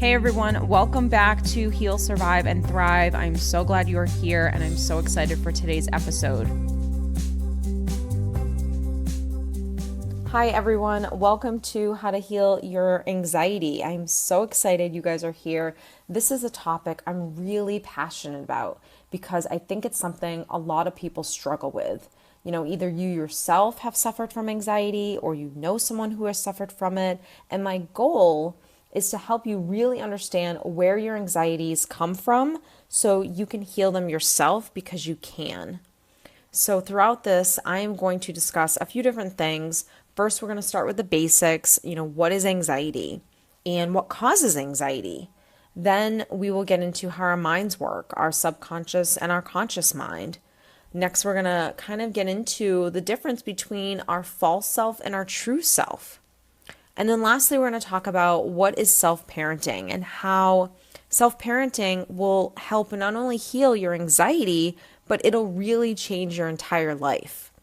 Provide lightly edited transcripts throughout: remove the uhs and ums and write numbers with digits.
Hey everyone, welcome back to Heal, Survive, and Thrive. I'm so glad you are here and I'm so excited for today's episode. Hi everyone, welcome to How to Heal Your Anxiety. I'm so excited you guys are here. This is a topic I'm really passionate about because I think it's something a lot of people struggle with. You know, either you yourself have suffered from anxiety or you know someone who has suffered from it. And my goal is to help you really understand where your anxieties come from so you can heal them yourself because you can. So throughout this, I am going to discuss a few different things. First, we're going to start with the basics. What is anxiety and what causes anxiety? Then we will get into how our minds work, our subconscious and our conscious mind. Next, we're going to kind of get into the difference between our false self and our true self. And then lastly, we're going to talk about what is self-parenting and how self-parenting will help not only heal your anxiety, but it'll really change your entire life.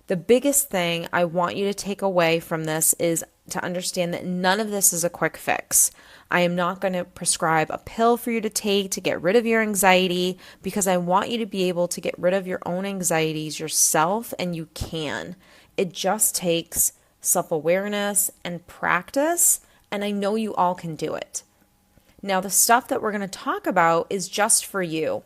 The biggest thing I want you to take away from this is to understand that none of this is a quick fix. I am not going to prescribe a pill for you to take to get rid of your anxiety because I want you to be able to get rid of your own anxieties yourself, and you can. It just takes self-awareness and practice, and I know you all can do it. Now, the stuff that we're going to talk about is just for you.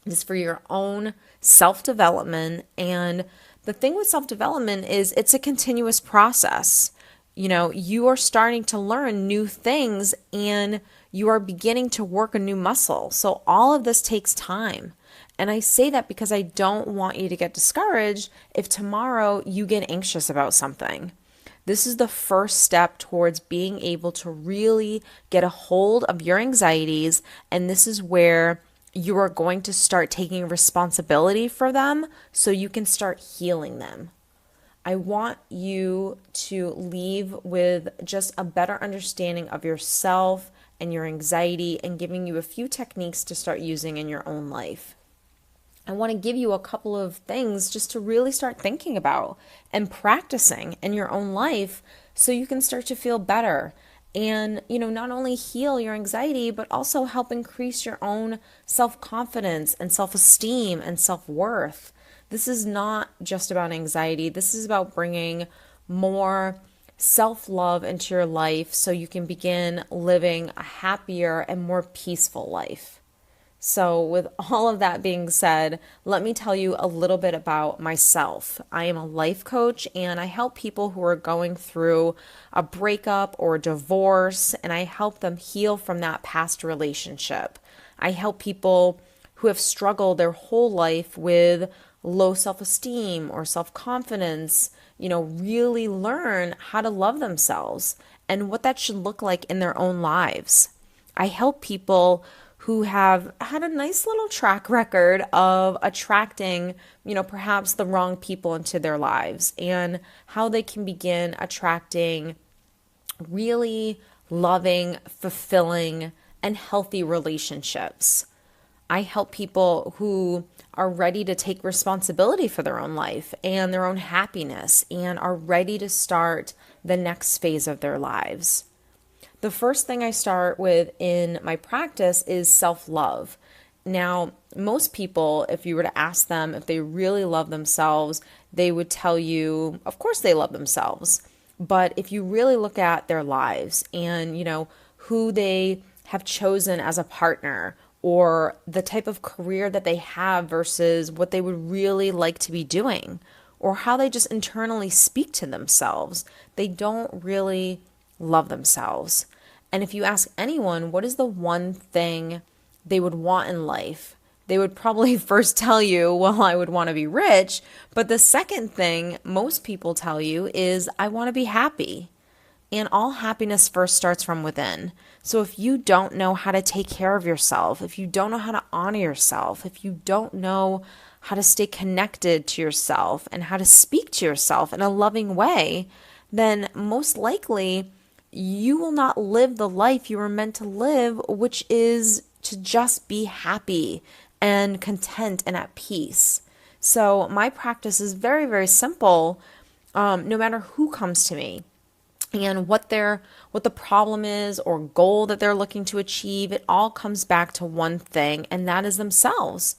It's for your own self-development, and the thing with self-development is it's a continuous process. You are starting to learn new things and you are beginning to work a new muscle. So all of this takes time. And I say that because I don't want you to get discouraged if tomorrow you get anxious about something. This is the first step towards being able to really get a hold of your anxieties, and this is where you are going to start taking responsibility for them so you can start healing them. I want you to leave with just a better understanding of yourself and your anxiety and giving you a few techniques to start using in your own life. I want to give you a couple of things just to really start thinking about and practicing in your own life so you can start to feel better and, not only heal your anxiety, but also help increase your own self-confidence and self-esteem and self-worth. This is not just about anxiety. This is about bringing more self-love into your life so you can begin living a happier and more peaceful life. So with all of that being said, let me tell you a little bit about myself. I am a life coach and I help people who are going through a breakup or a divorce, and I help them heal from that past relationship. I help people who have struggled their whole life with low self-esteem or self-confidence, really learn how to love themselves and what that should look like in their own lives. I help people who have had a nice little track record of attracting, perhaps the wrong people into their lives, and how they can begin attracting really loving, fulfilling, and healthy relationships. I help people who are ready to take responsibility for their own life and their own happiness and are ready to start the next phase of their lives. The first thing I start with in my practice is self-love. Now, most people, if you were to ask them if they really love themselves, they would tell you, of course they love themselves. But if you really look at their lives and, who they have chosen as a partner or the type of career that they have versus what they would really like to be doing, or how they just internally speak to themselves, they don't really love themselves. And if you ask anyone, what is the one thing they would want in life? They would probably first tell you, well, I would want to be rich. But the second thing most people tell you is, I want to be happy. And all happiness first starts from within. So if you don't know how to take care of yourself, if you don't know how to honor yourself, if you don't know how to stay connected to yourself and how to speak to yourself in a loving way, then most likely you will not live the life you were meant to live, which is to just be happy and content and at peace. So my practice is very, very simple, no matter who comes to me. and what the problem is or goal that they're looking to achieve. It all comes back to one thing, and that is themselves.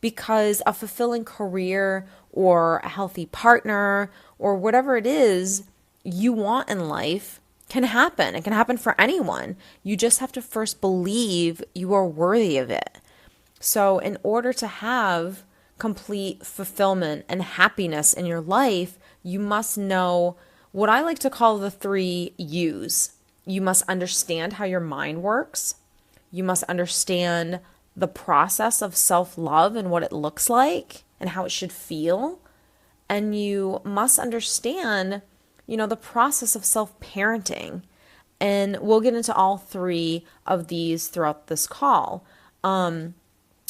Because a fulfilling career or a healthy partner or whatever it is you want in life can happen. It can happen for anyone. You just have to first believe you are worthy of it. So in order to have complete fulfillment and happiness in your life, you must know what I like to call the 3 U's. You must understand how your mind works. You must understand the process of self-love and what it looks like and how it should feel. And you must understand, the process of self-parenting. And we'll get into all 3 of these throughout this call.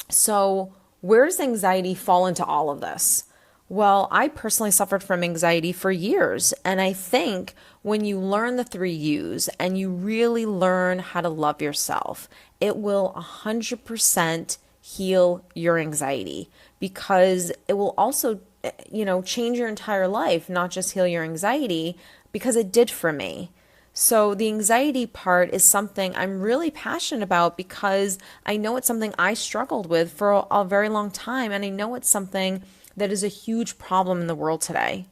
So where does anxiety fall into all of this? Well, I personally suffered from anxiety for years. And I think when you learn the 3 U's and you really learn how to love yourself, it will 100% heal your anxiety, because it will also, change your entire life, not just heal your anxiety, because it did for me. So the anxiety part is something I'm really passionate about, because I know it's something I struggled with for a very long time. And I know it's something that is a huge problem in the world today.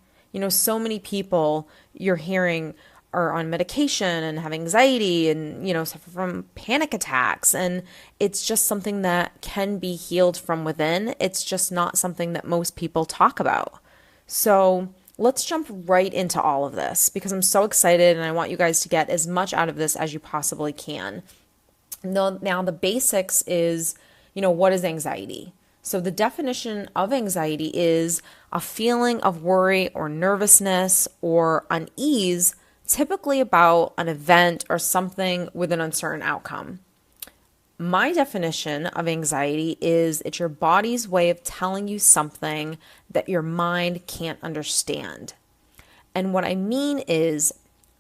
So many people you're hearing are on medication and have anxiety and, suffer from panic attacks. And it's just something that can be healed from within. It's just not something that most people talk about. So let's jump right into all of this, because I'm so excited and I want you guys to get as much out of this as you possibly can. Now the basics is, what is anxiety? So the definition of anxiety is a feeling of worry or nervousness or unease, typically about an event or something with an uncertain outcome. My definition of anxiety is it's your body's way of telling you something that your mind can't understand. And what I mean is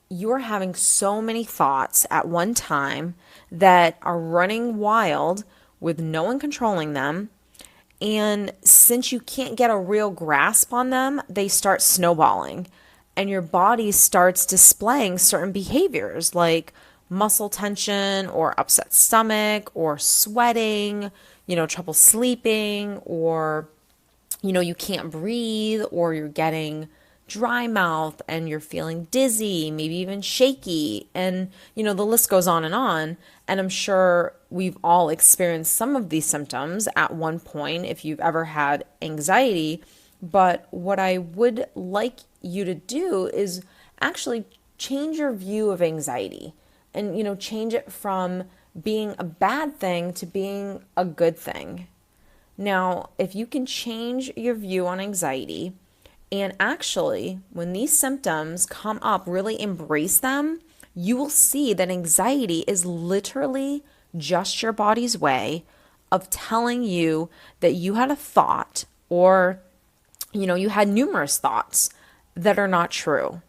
you're having so many thoughts at one time that are running wild with no one controlling them. And since you can't get a real grasp on them, they start snowballing. And your body starts displaying certain behaviors like muscle tension or upset stomach or sweating, trouble sleeping, or, you can't breathe, or you're getting dry mouth and you're feeling dizzy, maybe even shaky. And, the list goes on. And I'm sure we've all experienced some of these symptoms at one point if you've ever had anxiety. But what I would like you to do is actually change your view of anxiety and, change it from being a bad thing to being a good thing. Now, if you can change your view on anxiety and actually, when these symptoms come up, really embrace them, you will see that anxiety is literally just your body's way of telling you that you had a thought or, you had numerous thoughts that are not true.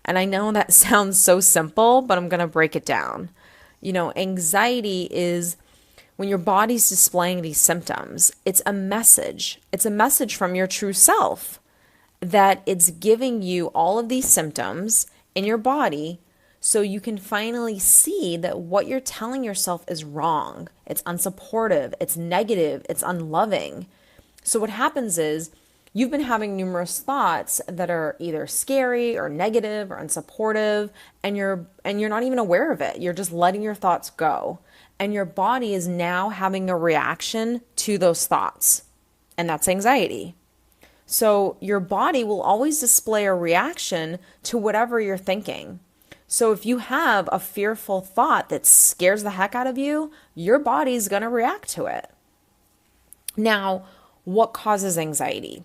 And I know that sounds so simple, but I'm going to break it down. Anxiety is when your body's displaying these symptoms, it's a message. It's a message from your true self that it's giving you all of these symptoms in your body so you can finally see that what you're telling yourself is wrong. It's unsupportive, it's negative, it's unloving. So what happens is you've been having numerous thoughts that are either scary or negative or unsupportive, and you're not even aware of it. You're just letting your thoughts go. And your body is now having a reaction to those thoughts. And that's anxiety. So your body will always display a reaction to whatever you're thinking. So if you have a fearful thought that scares the heck out of you, your body's going to react to it. Now, what causes anxiety?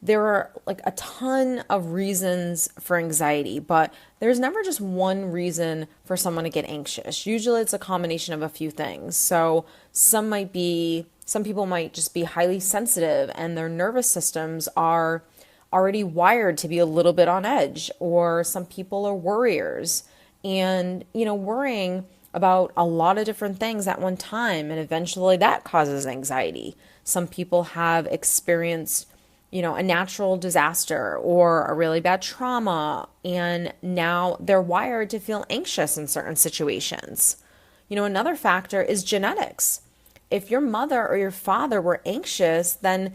There are like a ton of reasons for anxiety, but there's never just one reason for someone to get anxious. Usually it's a combination of a few things. So some people might just be highly sensitive and their nervous systems are already wired to be a little bit on edge, or some people are worriers and, worrying about a lot of different things at one time, and eventually that causes anxiety. Some people have experienced a natural disaster or a really bad trauma, and now they're wired to feel anxious in certain situations. Another factor is genetics. If your mother or your father were anxious, then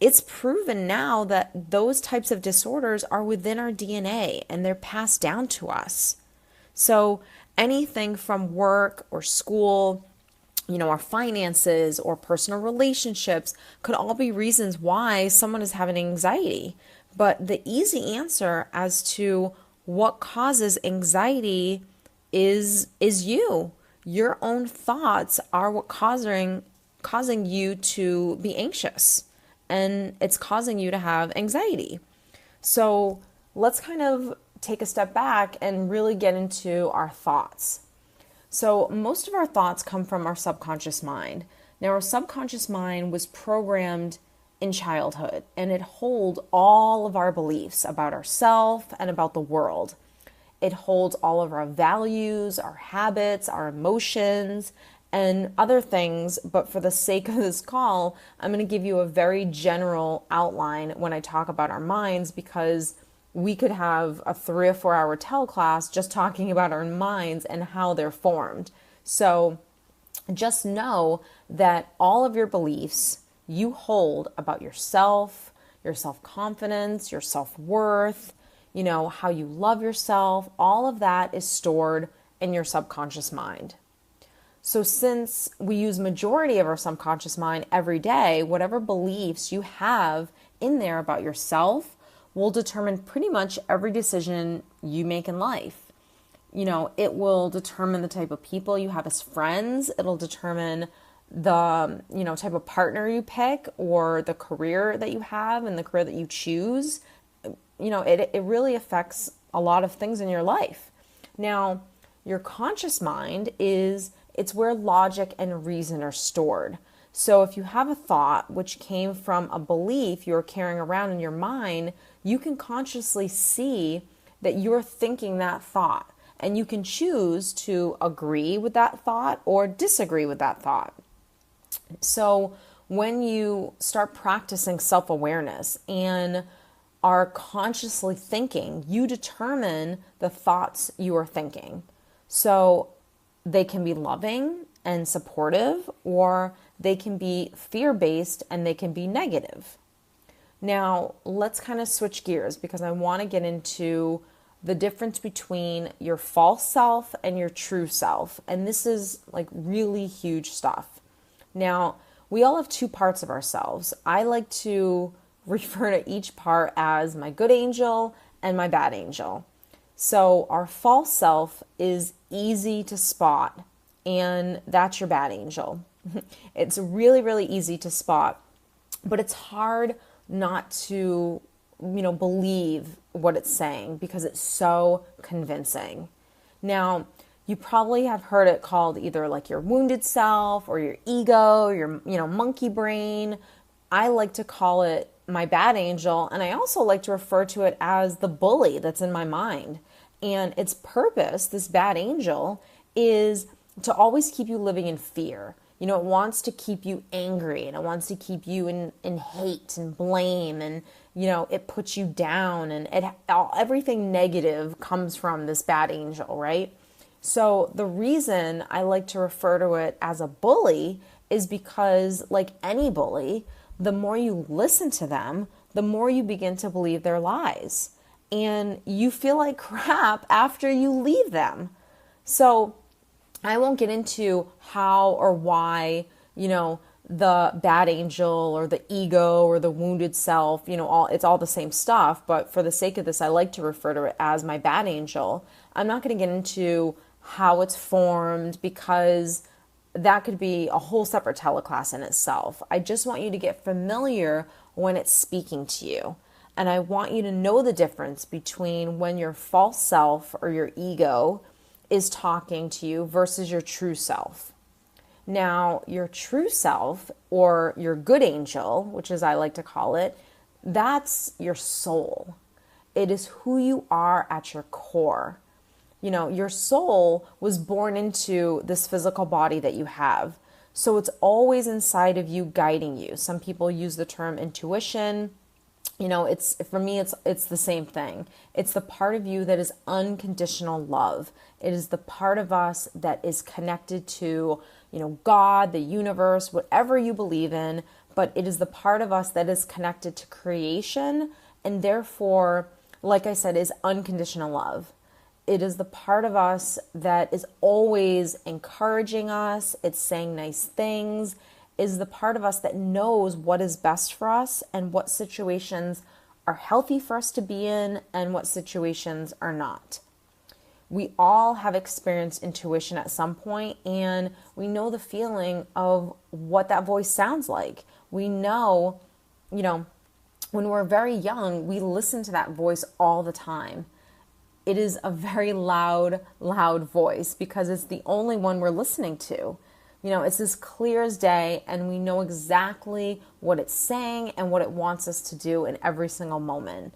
it's proven now that those types of disorders are within our DNA and they're passed down to us. So anything from work or school, our finances or personal relationships could all be reasons why someone is having anxiety. But the easy answer as to what causes anxiety is you. Your own thoughts are what causing you to be anxious, and it's causing you to have anxiety. So let's kind of take a step back and really get into our thoughts. So most of our thoughts come from our subconscious mind. Now, our subconscious mind was programmed in childhood, and it holds all of our beliefs about ourselves and about the world. It holds all of our values, our habits, our emotions, and other things. But for the sake of this call, I'm going to give you a very general outline when I talk about our minds, because we could have a 3 or 4 hour teleclass just talking about our minds and how they're formed. So just know that all of your beliefs you hold about yourself, your self-confidence, your self-worth, how you love yourself, all of that is stored in your subconscious mind. So since we use majority of our subconscious mind every day, whatever beliefs you have in there about yourself will determine pretty much every decision you make in life. It will determine the type of people you have as friends. It'll determine the, type of partner you pick or the career that you have and the career that you choose. It really affects a lot of things in your life. Now, your conscious mind it's where logic and reason are stored. So if you have a thought which came from a belief you're carrying around in your mind, you can consciously see that you're thinking that thought, and you can choose to agree with that thought or disagree with that thought. So when you start practicing self-awareness and are consciously thinking, you determine the thoughts you are thinking. So they can be loving and supportive, or they can be fear-based and they can be negative. Now, let's kind of switch gears because I want to get into the difference between your false self and your true self. And this is like really huge stuff. Now, we all have two parts of ourselves. I like to refer to each part as my good angel and my bad angel. So our false self is easy to spot, and that's your bad angel. It's really, really easy to spot, but it's hard not to, believe what it's saying because it's so convincing. Now, you probably have heard it called either like your wounded self or your ego, your, monkey brain. I like to call it my bad angel, and I also like to refer to it as the bully that's in my mind. And its purpose, this bad angel, is to always keep you living in fear. It wants to keep you angry, and it wants to keep you in hate and blame, and, it puts you down, and everything negative comes from this bad angel, right? So the reason I like to refer to it as a bully is because, like any bully, the more you listen to them, the more you begin to believe their lies. And you feel like crap after you leave them. So I won't get into how or why, the bad angel or the ego or the wounded self, it's all the same stuff. But for the sake of this, I like to refer to it as my bad angel. I'm not going to get into how it's formed because that could be a whole separate teleclass in itself. I just want you to get familiar when it's speaking to you. And I want you to know the difference between when your false self or your ego is talking to you versus your true self. Now, your true self or your good angel, which is I like to call it, that's your soul. It is who you are at your core. Your soul was born into this physical body that you have. So it's always inside of you guiding you. Some people use the term intuition. It's for me, it's the same thing. It's the part of you that is unconditional love. It is the part of us that is connected to, God, the universe, whatever you believe in, but it is the part of us that is connected to creation and therefore, like I said, is unconditional love. It is the part of us that is always encouraging us, it's saying nice things, is the part of us that knows what is best for us and what situations are healthy for us to be in and what situations are not. We all have experienced intuition at some point, and we know the feeling of what that voice sounds like. We know, when we're very young, we listen to that voice all the time. It is a very loud, loud voice because it's the only one we're listening to. It's as clear as day, and we know exactly what it's saying and what it wants us to do in every single moment.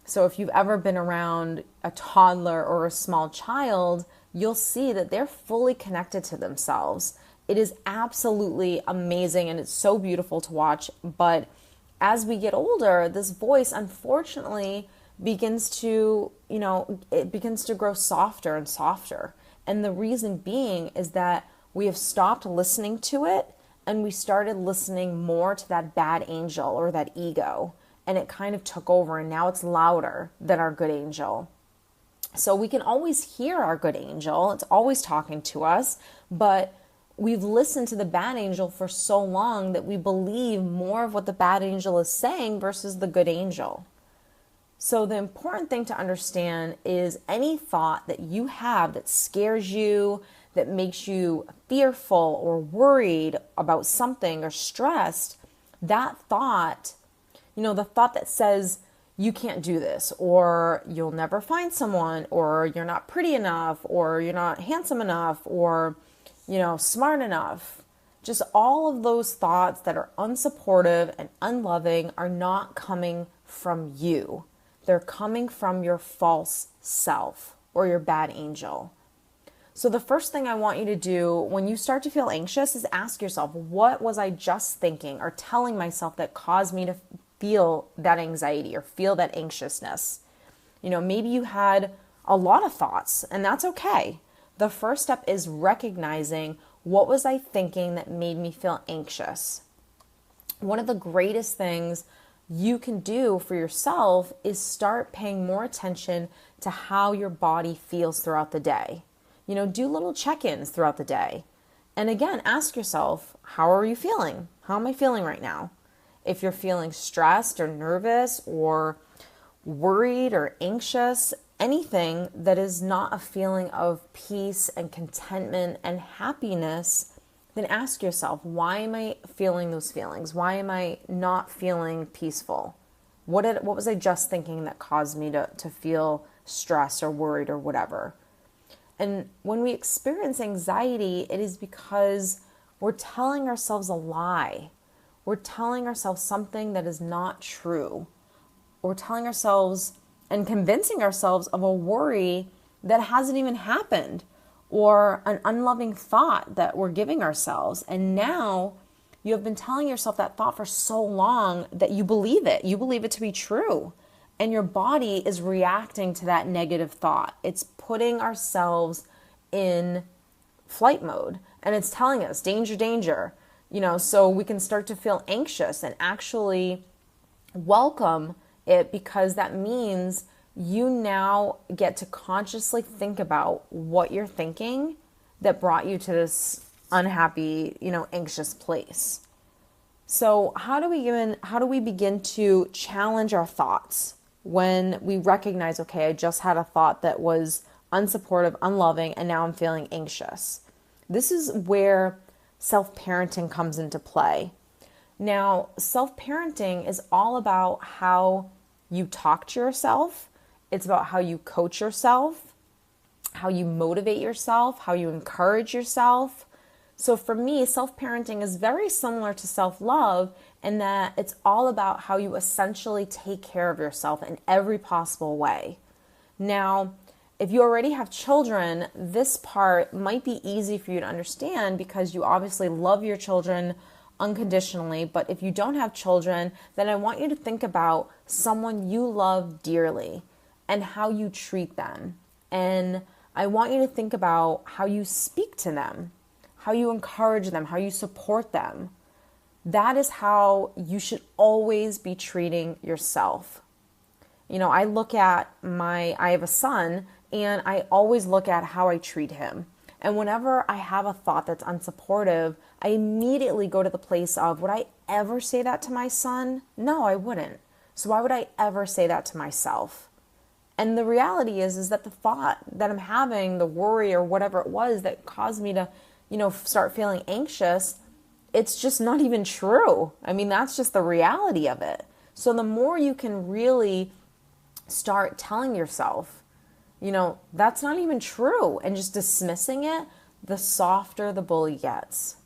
So if you've ever been around a toddler or a small child, you'll see that they're fully connected to themselves. It is absolutely amazing and it's so beautiful to watch. But as we get older, this voice, unfortunately, begins to grow softer and softer. And the reason being is that we have stopped listening to it and we started listening more to that bad angel or that ego. And it kind of took over, and now it's louder than our good angel. So we can always hear our good angel. It's always talking to us, but we've listened to the bad angel for so long that we believe more of what the bad angel is saying versus the good angel. So the important thing to understand is any thought that you have that scares you, that makes you fearful or worried about something or stressed, that thought, the thought that says you can't do this, or you'll never find someone, or you're not pretty enough, or you're not handsome enough, or, smart enough. Just all of those thoughts that are unsupportive and unloving are not coming from you. They're coming from your false self or your bad angel. So the first thing I want you to do when you start to feel anxious is ask yourself, what was I just thinking or telling myself that caused me to feel that anxiety or feel that anxiousness? Maybe you had a lot of thoughts, and that's okay. The first step is recognizing, what was I thinking that made me feel anxious? One of the greatest things you can do for yourself is start paying more attention to how your body feels throughout the day. Do little check-ins throughout the day. And again, ask yourself, how are you feeling? How am I feeling right now? If you're feeling stressed or nervous or worried or anxious, anything that is not a feeling of peace and contentment and happiness, then ask yourself, why am I feeling those feelings? Why am I not feeling peaceful? What was I just thinking that caused me to feel stressed or worried or whatever? And when we experience anxiety, it is because we're telling ourselves a lie. We're telling ourselves something that is not true. We're telling ourselves and convincing ourselves of a worry that hasn't even happened, or an unloving thought that we're giving ourselves. And now you have been telling yourself that thought for so long that you believe it. You believe it to be true. And your body is reacting to that negative thought. It's putting ourselves in flight mode, and it's telling us danger, danger, so we can start to feel anxious and actually welcome it, because that means you now get to consciously think about what you're thinking that brought you to this unhappy, anxious place. So how do we begin to challenge our thoughts when we recognize, okay, I just had a thought that was unsupportive, unloving, and now I'm feeling anxious? This is where self-parenting comes into play. Now, self-parenting is all about how you talk to yourself. It's about how you coach yourself, how you motivate yourself, how you encourage yourself. So for me, self-parenting is very similar to self-love in that it's all about how you essentially take care of yourself in every possible way. Now, if you already have children, this part might be easy for you to understand because you obviously love your children unconditionally. But if you don't have children, then I want you to think about someone you love dearly and how you treat them. And I want you to think about how you speak to them, how you encourage them, how you support them. That is how you should always be treating yourself. I look at I have a son, and I always look at how I treat him. And whenever I have a thought that's unsupportive, I immediately go to the place of, would I ever say that to my son? No, I wouldn't. So why would I ever say that to myself? And the reality is that the thought that I'm having, the worry or whatever it was that caused me to, start feeling anxious, it's just not even true. I mean, that's just the reality of it. So the more you can really start telling yourself, that's not even true, and just dismissing it, the softer the bully gets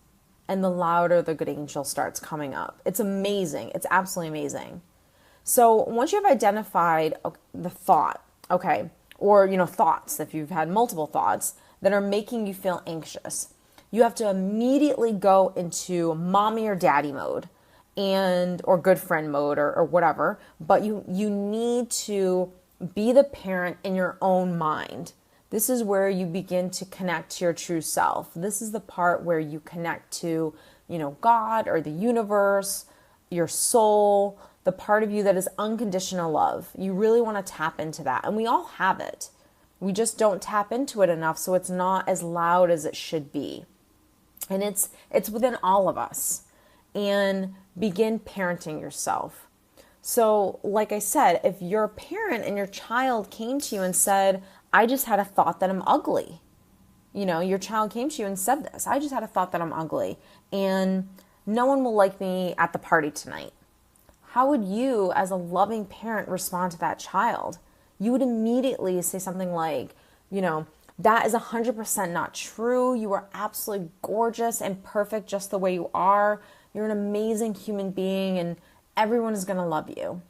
and the louder the good angel starts coming up. It's amazing. It's absolutely amazing. So once you've identified the thought, okay, or, thoughts, if you've had multiple thoughts that are making you feel anxious, you have to immediately go into mommy or daddy mode or good friend mode or whatever. But you need to be the parent in your own mind. This is where you begin to connect to your true self. This is the part where you connect to, God or the universe, your soul, the part of you that is unconditional love. You really want to tap into that. And we all have it. We just don't tap into it enough, so it's not as loud as it should be. And it's within all of us. And begin parenting yourself. So, like I said, if you're a parent and your child came to you and said, I just had a thought that I'm ugly. Your child came to you and said this. I just had a thought that I'm ugly and no one will like me at the party tonight. How would you, as a loving parent, respond to that child? You would immediately say something like, that is 100% not true. You are absolutely gorgeous and perfect just the way you are. You're an amazing human being and everyone is going to love you.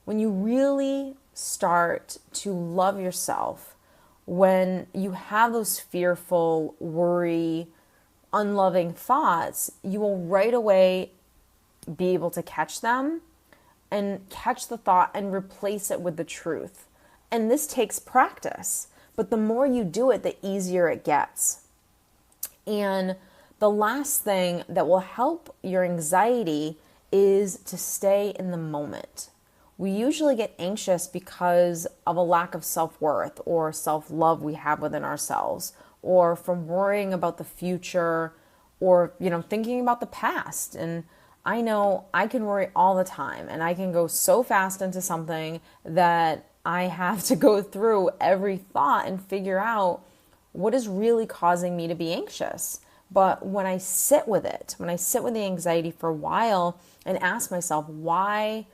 When you really start to love yourself, when you have those fearful, worry, unloving thoughts, you will right away be able to catch them and catch the thought and replace it with the truth. And this takes practice, but the more you do it, the easier it gets. And the last thing that will help your anxiety is to stay in the moment. We usually get anxious because of a lack of self-worth or self-love we have within ourselves, or from worrying about the future, or, thinking about the past. And I know I can worry all the time, and I can go so fast into something that I have to go through every thought and figure out what is really causing me to be anxious. But when I sit with it, when I sit with the anxiety for a while and ask myself, why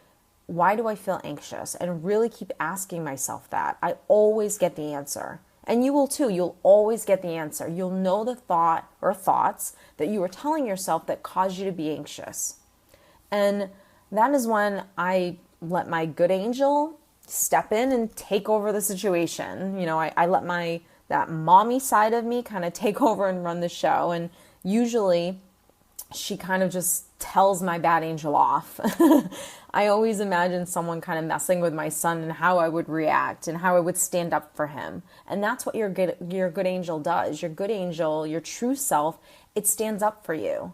do I feel anxious? And really keep asking myself that, I always get the answer. And you will too. You'll always get the answer. You'll know the thought or thoughts that you were telling yourself that caused you to be anxious. And that is when I let my good angel step in and take over the situation. I let that mommy side of me kind of take over and run the show. And usually she kind of just tells my bad angel off. I always imagine someone kind of messing with my son and how I would react and how I would stand up for him. And that's what your good angel does. Your good angel, your true self, it stands up for you.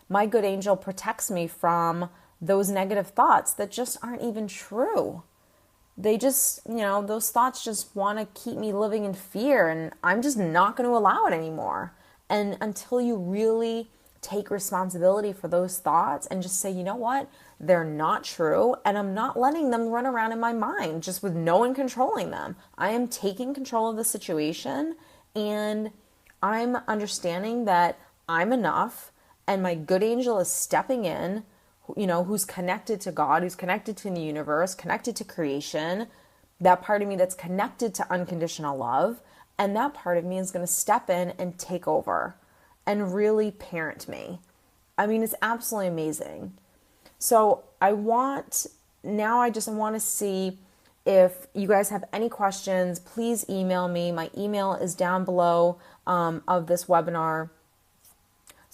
My good angel protects me from those negative thoughts that just aren't even true. They just, those thoughts just want to keep me living in fear, and I'm just not going to allow it anymore. And until you really take responsibility for those thoughts and just say, you know what, they're not true, and I'm not letting them run around in my mind just with no one controlling them. I am taking control of the situation, and I'm understanding that I'm enough, and my good angel is stepping in, who's connected to God, who's connected to the universe, connected to creation, that part of me that's connected to unconditional love, and that part of me is going to step in and take over and really parent me. I mean, it's absolutely amazing. So I just want to see if you guys have any questions. Please email me. My email is down below of this webinar.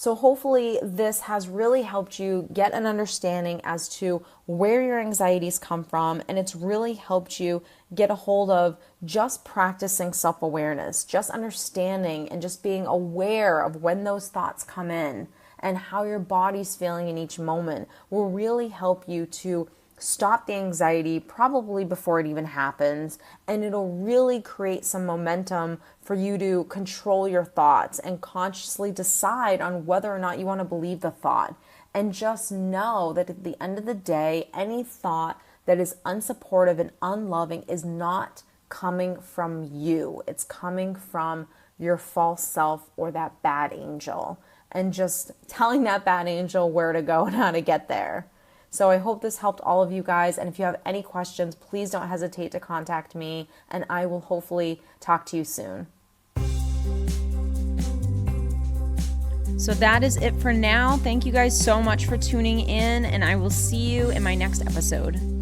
So hopefully this has really helped you get an understanding as to where your anxieties come from, and it's really helped you get a hold of just practicing self-awareness, just understanding and just being aware of when those thoughts come in and how your body's feeling in each moment will really help you to stop the anxiety probably before it even happens, and it'll really create some momentum for you to control your thoughts and consciously decide on whether or not you want to believe the thought. And just know that at the end of the day, any thought that is unsupportive and unloving is not coming from you. It's coming from your false self or that bad angel, and just telling that bad angel where to go and how to get there. So I hope this helped all of you guys. And if you have any questions, please don't hesitate to contact me, and I will hopefully talk to you soon. So that is it for now. Thank you guys so much for tuning in, and I will see you in my next episode.